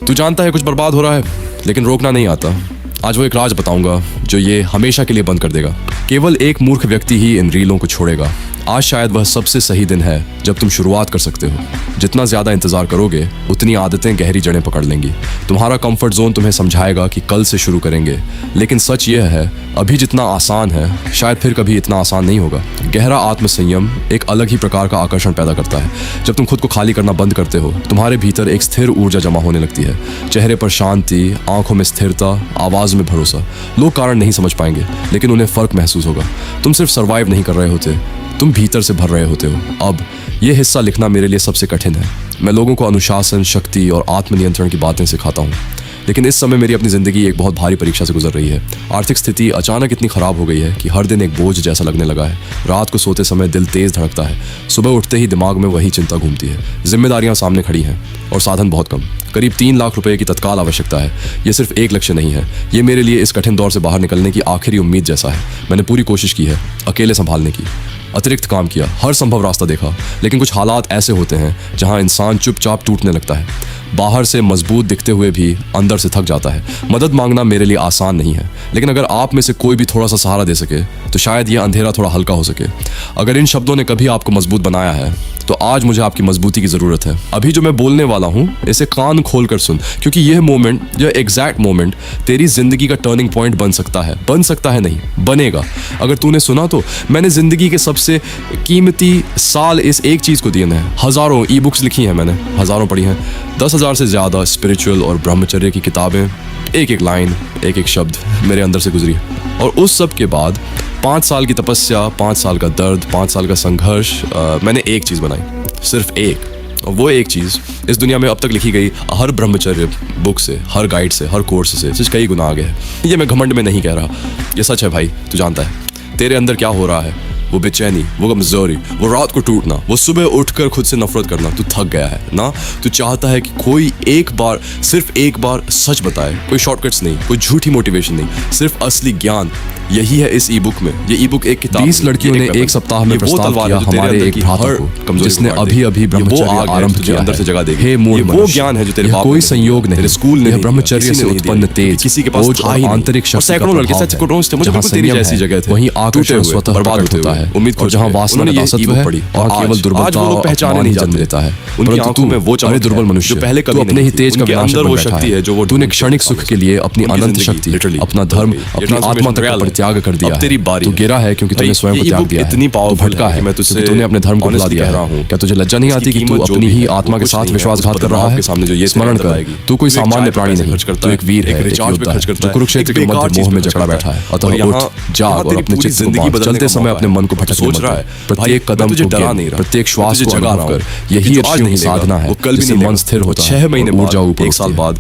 तू जानता है कुछ बर्बाद हो रहा है, लेकिन रोकना नहीं आता। आज वो एक राज बताऊंगा जो ये हमेशा के लिए बंद कर देगा। केवल एक मूर्ख व्यक्ति ही इन रीलों को छोड़ेगा। आज शायद वह सबसे सही दिन है जब तुम शुरुआत कर सकते हो। जितना ज्यादा इंतजार करोगे उतनी आदतें गहरी जड़ें पकड़ लेंगी। तुम्हारा कंफर्ट जोन तुम्हें समझाएगा कि कल से शुरू करेंगे, लेकिन सच यह है अभी जितना आसान है शायद फिर कभी इतना आसान नहीं होगा। गहरा आत्मसंयम एक अलग ही प्रकार का आकर्षण पैदा करता है। जब तुम खुद को खाली करना बंद करते हो, तुम्हारे भीतर एक स्थिर ऊर्जा जमा होने लगती है। चेहरे पर शांति, आंखों में स्थिरता, आवाज में भरोसा। लोग कारण नहीं समझ पाएंगे, लेकिन उन्हें फर्क महसूस होगा। तुम सिर्फ सर्वाइव नहीं कर रहे होते, तुम भीतर से भर रहे होते हो। अब यह हिस्सा लिखना मेरे लिए सबसे कठिन है। मैं लोगों को अनुशासन, शक्ति और आत्मनियंत्रण की बातें सिखाता हूँ, लेकिन इस समय मेरी अपनी ज़िंदगी एक बहुत भारी परीक्षा से गुजर रही है। आर्थिक स्थिति अचानक इतनी ख़राब हो गई है कि हर दिन एक बोझ जैसा लगने लगा है। रात को सोते समय दिल तेज़ धड़कता है। सुबह उठते ही दिमाग में वही चिंता घूमती है। जिम्मेदारियां सामने खड़ी हैं और साधन बहुत कम। करीब 3 लाख रुपए की तत्काल आवश्यकता है। ये सिर्फ एक लक्ष्य नहीं है, ये मेरे लिए इस कठिन दौर से बाहर निकलने की आखिरी उम्मीद जैसा है। मैंने पूरी कोशिश की है अकेले संभालने की, अतिरिक्त काम किया, हर संभव रास्ता देखा, लेकिन कुछ हालात ऐसे होते हैं जहां इंसान चुपचाप टूटने लगता है। बाहर से मजबूत दिखते हुए भी अंदर से थक जाता है। मदद मांगना मेरे लिए आसान नहीं है, लेकिन अगर आप में से कोई भी थोड़ा सा सहारा दे सके तो शायद यह अंधेरा थोड़ा हल्का हो सके। अगर इन शब्दों ने कभी आपको मजबूत बनाया है तो आज मुझे आपकी मजबूती की जरूरत है। अभी जो मैं बोलने वाला हूँ इसे कान खोल कर सुन, क्योंकि यह मोमेंट, यह एग्जैक्ट मोमेंट तेरी जिंदगी का टर्निंग पॉइंट बन सकता है। बन सकता है नहीं, बनेगा। अगर तूने सुना तो मैंने जिंदगी के सबसे कीमती साल इस एक चीज को दिए हैं। हजारों ई बुक्स लिखी हैं मैंने, हजारों पढ़ी हैं। 10,000 से ज्यादा स्पिरिचुअल और ब्रह्मचर्य की किताबें, एक एक लाइन, एक एक शब्द मेरे अंदर से गुजरी। और उस सब के बाद 5 साल की तपस्या, 5 साल का दर्द, 5 साल का संघर्ष, मैंने एक चीज़ बनाई, सिर्फ एक। और वो एक चीज़ इस दुनिया में अब तक लिखी गई हर ब्रह्मचर्य बुक से, हर गाइड से, हर कोर्स से सच कई गुना आगे है। ये मैं घमंड में नहीं कह रहा, ये सच है भाई। तू जानता है तेरे अंदर क्या हो रहा है। वो बेचैनी, वो कमजोरी, वो रात को टूटना, वो सुबह उठकर खुद से नफरत करना। तू थक गया है ना। तू चाहता है कि कोई एक बार, सिर्फ एक बार सच बताए। कोई शॉर्टकट्स नहीं, कोई झूठी मोटिवेशन नहीं, सिर्फ असली ज्ञान। यही है इस ई बुक में। ये ई बुक एक किताब। 20 लड़कियों ने एक सप्ताह में प्रस्ताव किया हमारे एक भ्राता को, जिसने अभी अभी ब्रह्मचर्य आरंभ किया अंदर से जगह देगी। हे मूल मनुष्य, वो ज्ञान है जो तेरे कोई संयोग नहीं, तेरे स्कूल ने ब्रह्मचर्य से उत्पन्न तेज, किसी के पास आंतरिक शक्ति, सैकड़ों लड़के सच को रोज थे। मुझे तेरी जैसी जगह थी, वहीं आकर्षण स्वतः बर्बाद होता है। उम्मीद और जहां वासना का दासत्व है और केवल दुर्बलता और पहचाने नहीं जन्म लेता है। उनकी आंखों में वो चाहे दुर्बल मनुष्य जो पहले कभी अपने ही तेज का विनाश कर बैठा है, जो तूने क्षणिक सुख के लिए अपनी अनंत शक्ति, अपना धर्म, अपनी आत्मा तक का परित्याग कर दिया है। तू गिरा है क्योंकि तूने स्वयं को त्याग दिया है। इतनी पावरफुल भटका है क्योंकि तूने अपने धर्म को भुला दिया है। क्या तुझे लज्जा नहीं आती कि तू अपनी ही आत्मा के साथ विश्वासघात कर रहा है? स्मरण कर, तू कोई सामान्य प्राणी नहीं, तू एक वीर है, एक योद्धा है, जो कुरुक्षेत्र के मध्य मोह में जकड़ा बैठा है। अतः उठ, जाग और अपने चित्त को बांध। चलते समय अपने मन को भटकने मत दे। प्रत्येक कदम को डरा नहीं रहा, प्रत्येक श्वास को अनुभव कर। यही ऋषियों की साधना है, जिससे मन स्थिर होता है, 6 महीने ऊर्जा ऊपर, 1 साल बाद